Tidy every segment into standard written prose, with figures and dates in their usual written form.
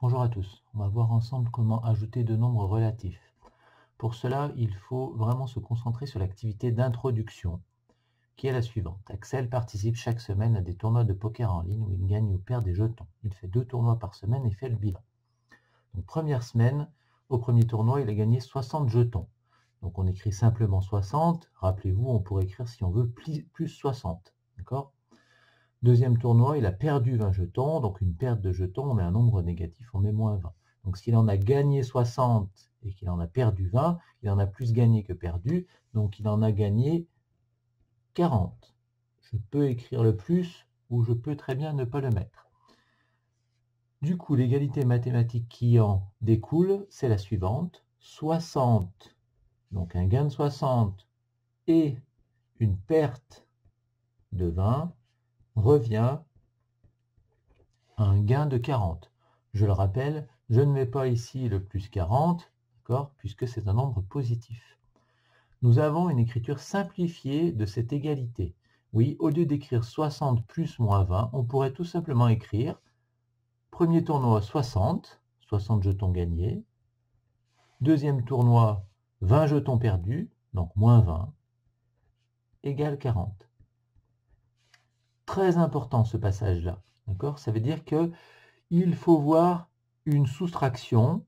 Bonjour à tous, on va voir ensemble comment ajouter de nombres relatifs. Pour cela, il faut vraiment se concentrer sur l'activité d'introduction, qui est la suivante. Axel participe chaque semaine à des tournois de poker en ligne où il gagne ou perd des jetons. Il fait 2 tournois par semaine et fait le bilan. Donc première semaine, au premier tournoi, il a gagné 60 jetons. Donc on écrit simplement 60. Rappelez-vous, on pourrait écrire si on veut plus 60. D'accord ? Deuxième tournoi, il a perdu 20 jetons, donc une perte de jetons, on met un nombre négatif, on met moins 20. Donc s'il en a gagné 60 et qu'il en a perdu 20, il en a plus gagné que perdu, donc il en a gagné 40. Je peux écrire le plus ou je peux très bien ne pas le mettre. Du coup, l'égalité mathématique qui en découle, c'est la suivante. 60, donc un gain de 60 et une perte de 20 revient à un gain de 40. Je le rappelle, je ne mets pas ici le plus 40, d'accord, puisque c'est un nombre positif. Nous avons une écriture simplifiée de cette égalité. Oui, au lieu d'écrire 60 plus moins 20, on pourrait tout simplement écrire premier tournoi 60, 60 jetons gagnés. Deuxième tournoi 20 jetons perdus, donc moins 20, égale 40. Très important ce passage-là, d'accord? Ça veut dire que il faut voir une soustraction,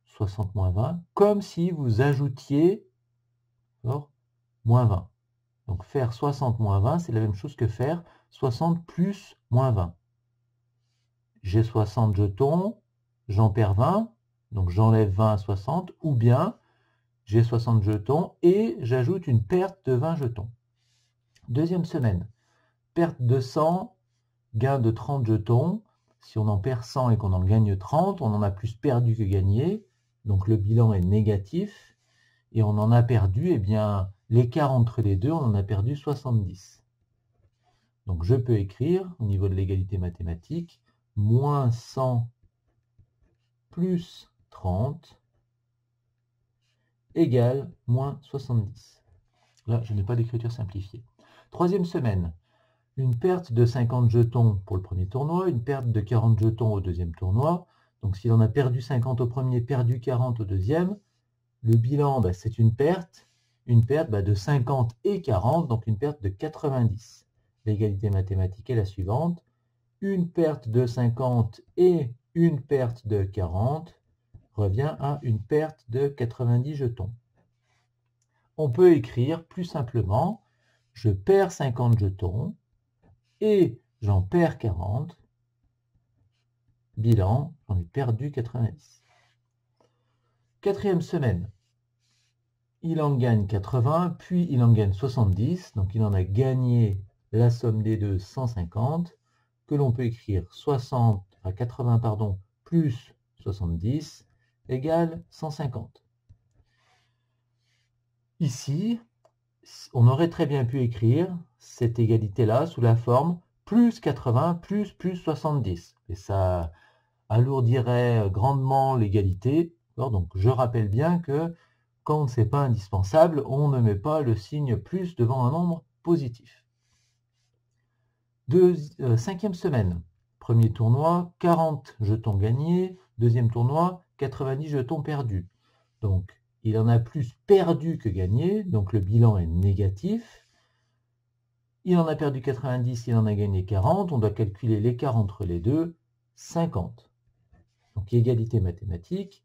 60 moins 20, comme si vous ajoutiez moins 20. Donc faire 60 moins 20, c'est la même chose que faire 60 plus moins 20. J'ai 60 jetons, j'en perds 20, donc j'enlève 20 à 60, ou bien j'ai 60 jetons et j'ajoute une perte de 20 jetons. Deuxième semaine, perte de 100, gain de 30 jetons. Si on en perd 100 et qu'on en gagne 30, on en a plus perdu que gagné, donc le bilan est négatif, et on en a perdu, eh bien, l'écart entre les deux, on en a perdu 70. Donc je peux écrire, au niveau de l'égalité mathématique, moins 100 plus 30 égale moins 70. Là, je n'ai pas d'écriture simplifiée. Troisième semaine, une perte de 50 jetons pour le premier tournoi, une perte de 40 jetons au deuxième tournoi. Donc s'il en a perdu 50 au premier, perdu 40 au deuxième, le bilan, c'est une perte de 50 et 40, donc une perte de 90. L'égalité mathématique est la suivante. Une perte de 50 et une perte de 40 revient à une perte de 90 jetons. On peut écrire plus simplement, je perds 50 jetons, et j'en perds 40, bilan, j'en ai perdu 90. Quatrième semaine, il en gagne 80, puis il en gagne 70, donc il en a gagné la somme des deux 150, que l'on peut écrire 80 plus 70 égale 150. Ici, on aurait très bien pu écrire cette égalité-là sous la forme plus 80 plus 70. Et ça alourdirait grandement l'égalité. Donc je rappelle bien que quand ce n'est pas indispensable, on ne met pas le signe plus devant un nombre positif. Cinquième semaine. Premier tournoi, 40 jetons gagnés. Deuxième tournoi, 90 jetons perdus. Donc il en a plus perdu que gagné, donc le bilan est négatif. Il en a perdu 90, il en a gagné 40, on doit calculer l'écart entre les deux, 50. Donc égalité mathématique,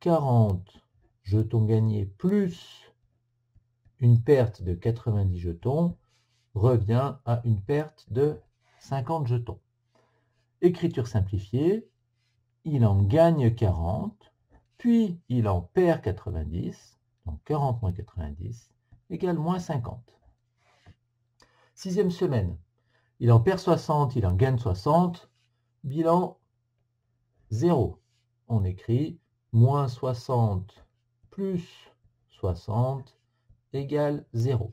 40 jetons gagnés plus une perte de 90 jetons revient à une perte de 50 jetons. Écriture simplifiée, il en gagne 40, puis il en perd 90, donc 40 moins 90 égale moins 50. Sixième semaine, il en perd 60, il en gagne 60, bilan 0. On écrit moins 60 plus 60 égale 0.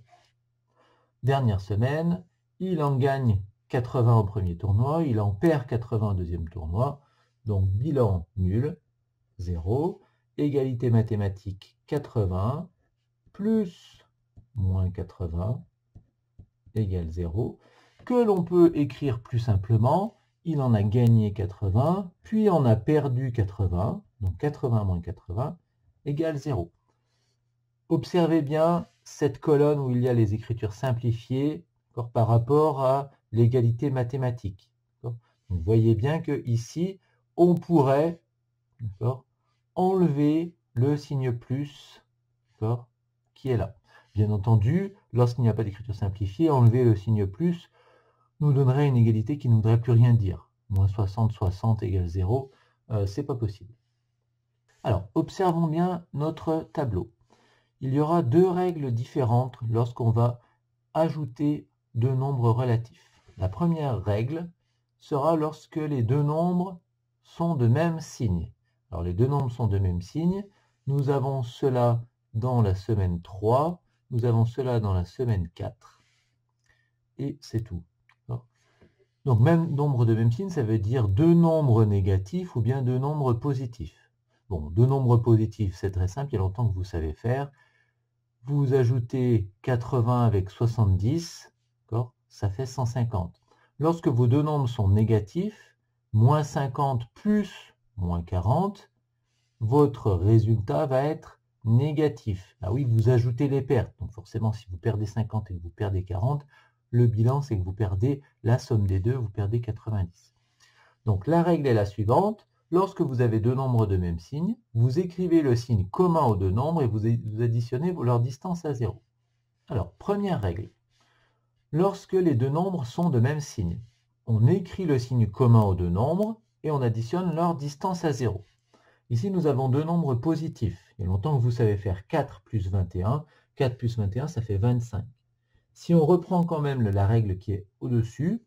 Dernière semaine, il en gagne 80 au premier tournoi, il en perd 80 au deuxième tournoi, donc bilan nul, 0, égalité mathématique 80, plus moins 80, égale 0, que l'on peut écrire plus simplement, il en a gagné 80, puis en a perdu 80, donc 80 moins 80 égale 0. Observez bien cette colonne où il y a les écritures simplifiées par rapport à l'égalité mathématique. Donc, vous voyez bien que ici, on pourrait enlever le signe plus qui est là. Bien entendu, lorsqu'il n'y a pas d'écriture simplifiée, enlever le signe plus nous donnerait une égalité qui ne voudrait plus rien dire. Moins 60, 60 égale 0, c'est pas possible. Alors, observons bien notre tableau. Il y aura deux règles différentes lorsqu'on va ajouter deux nombres relatifs. La première règle sera lorsque les deux nombres sont de même signe. Alors, les deux nombres sont de même signe. Nous avons cela dans la semaine 3, nous avons cela dans la semaine 4, et c'est tout. Donc, même nombre de même signe, ça veut dire deux nombres négatifs ou bien deux nombres positifs. Bon, deux nombres positifs, c'est très simple, il y a longtemps que vous savez faire. Vous ajoutez 80 avec 70, ça fait 150. Lorsque vos deux nombres sont négatifs, moins 50 plus moins 40, votre résultat va être négatif. Ah oui, vous ajoutez les pertes. Donc forcément, si vous perdez 50 et que vous perdez 40, le bilan, c'est que vous perdez la somme des deux, vous perdez 90. Donc la règle est la suivante. Lorsque vous avez deux nombres de même signe, vous écrivez le signe commun aux deux nombres et vous additionnez leur distance à 0. Alors, première règle. Lorsque les deux nombres sont de même signe, on écrit le signe commun aux deux nombres et on additionne leur distance à 0. Ici, nous avons deux nombres positifs. Il y a longtemps que vous savez faire 4 plus 21. 4 plus 21, ça fait 25. Si on reprend quand même la règle qui est au-dessus,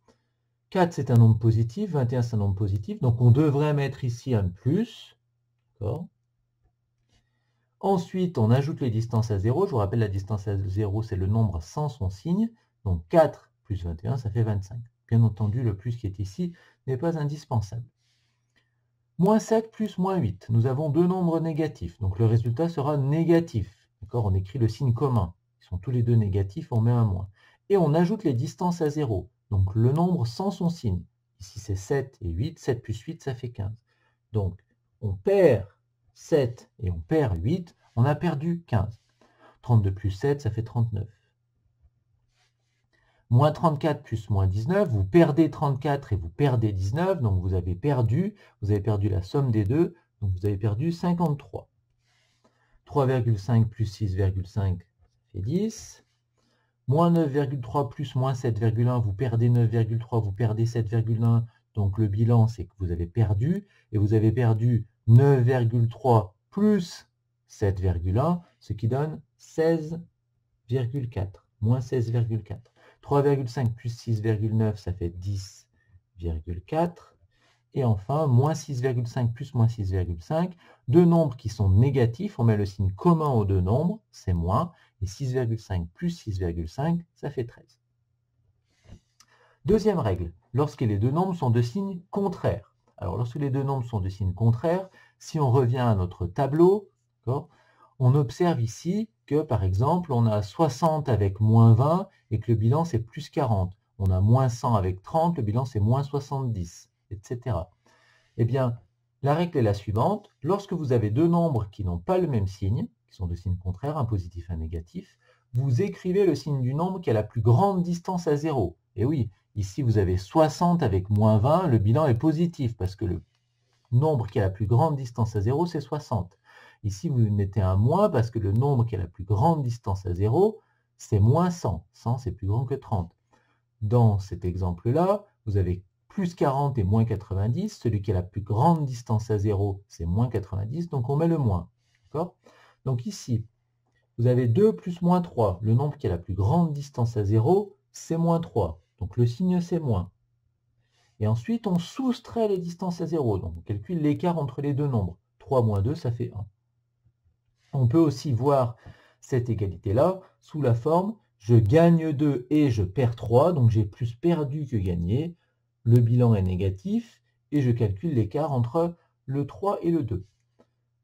4 c'est un nombre positif, 21 c'est un nombre positif, donc on devrait mettre ici un plus. Ensuite, on ajoute les distances à 0. Je vous rappelle, la distance à 0, c'est le nombre sans son signe. Donc 4 plus 21, ça fait 25. Bien entendu, le plus qui est ici n'est pas indispensable. Moins 7 plus moins 8. Nous avons deux nombres négatifs, donc le résultat sera négatif. On écrit le signe commun. Ils sont tous les deux négatifs, on met un moins. Et on ajoute les distances à 0, donc le nombre sans son signe. Ici, c'est 7 et 8. 7 plus 8, ça fait 15. Donc, on perd 7 et on perd 8. On a perdu 15. 32 plus 7, ça fait 39. Moins 34 plus moins 19, vous perdez 34 et vous perdez 19, donc vous avez perdu la somme des deux, donc vous avez perdu 53. 3,5 plus 6,5, ça fait 10. Moins 9,3 plus moins 7,1, vous perdez 9,3, vous perdez 7,1, donc le bilan c'est que vous avez perdu, et vous avez perdu 9,3 plus 7,1, ce qui donne 16,4, moins 16,4. 3,5 plus 6,9, ça fait 10,4. Et enfin, moins 6,5 plus moins 6,5. Deux nombres qui sont négatifs, on met le signe commun aux deux nombres, c'est moins. Et 6,5 plus 6,5, ça fait 13. Deuxième règle, lorsque les deux nombres sont de signes contraires. Alors, lorsque les deux nombres sont de signes contraires, si on revient à notre tableau, on observe ici que, par exemple, on a 60 avec moins 20 et que le bilan, c'est plus 40. On a moins 100 avec 30, le bilan, c'est moins 70, etc. Eh bien, la règle est la suivante. Lorsque vous avez deux nombres qui n'ont pas le même signe, qui sont de signes contraires, un positif et un négatif, vous écrivez le signe du nombre qui a la plus grande distance à 0. Et oui, ici, vous avez 60 avec moins 20, le bilan est positif parce que le nombre qui a la plus grande distance à 0, c'est 60. Ici, vous mettez un moins parce que le nombre qui a la plus grande distance à 0, c'est moins 100. 100, c'est plus grand que 30. Dans cet exemple-là, vous avez plus 40 et moins 90. Celui qui a la plus grande distance à 0, c'est moins 90, donc on met le moins. Donc ici, vous avez 2 plus moins 3. Le nombre qui a la plus grande distance à 0, c'est moins 3. Donc le signe, c'est moins. Et ensuite, on soustrait les distances à 0. Donc on calcule l'écart entre les deux nombres. 3 moins 2, ça fait 1. On peut aussi voir cette égalité-là sous la forme je gagne 2 et je perds 3, donc j'ai plus perdu que gagné. Le bilan est négatif et je calcule l'écart entre le 3 et le 2.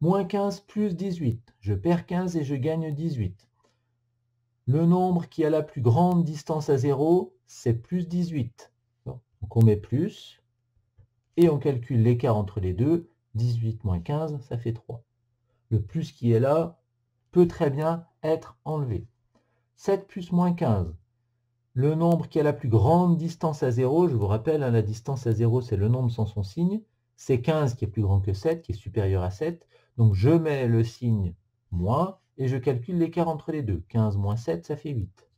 Moins 15 plus 18, je perds 15 et je gagne 18. Le nombre qui a la plus grande distance à 0, c'est plus 18. Donc on met plus. et on calcule l'écart entre les deux. 18 moins 15, ça fait 3. Le plus qui est là peut très bien être enlevé. 7 plus moins 15. Le nombre qui a la plus grande distance à 0, je vous rappelle, la distance à 0, c'est le nombre sans son signe. C'est 15 qui est plus grand que 7, qui est supérieur à 7. Donc je mets le signe moins et je calcule l'écart entre les deux. 15 moins 7, ça fait 8.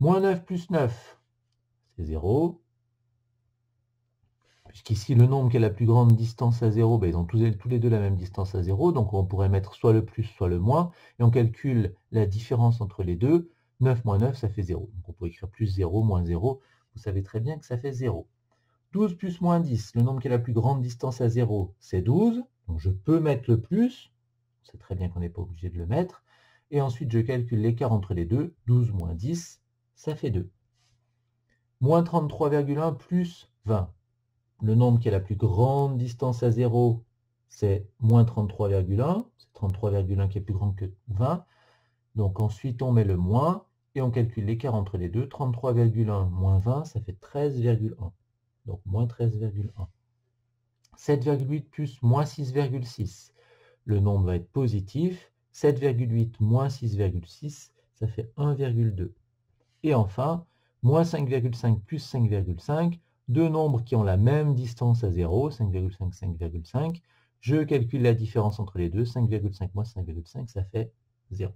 Moins 9 plus 9, c'est 0. Puisqu'ici, le nombre qui a la plus grande distance à 0, ben, ils ont tous les deux la même distance à 0, donc on pourrait mettre soit le plus, soit le moins, et on calcule la différence entre les deux. 9 moins 9, ça fait 0. Donc on peut écrire plus 0, moins 0. Vous savez très bien que ça fait 0. 12 plus moins 10, le nombre qui a la plus grande distance à 0, c'est 12. Donc je peux mettre le plus. C'est très bien qu'on n'est pas obligé de le mettre. Et ensuite, je calcule l'écart entre les deux. 12 moins 10, ça fait 2. Moins 33,1 plus 20. Le nombre qui a la plus grande distance à 0, c'est moins 33,1. C'est 33,1 qui est plus grand que 20. Donc ensuite, on met le moins et on calcule l'écart entre les deux. 33,1 moins 20, ça fait 13,1. Donc moins 13,1. 7,8 plus moins 6,6. Le nombre va être positif. 7,8 moins 6,6, ça fait 1,2. Et enfin, moins 5,5 plus 5,5. Deux nombres qui ont la même distance à 0, 5,5, 5,5. Je calcule la différence entre les deux. 5,5 moins 5,5, ça fait 0.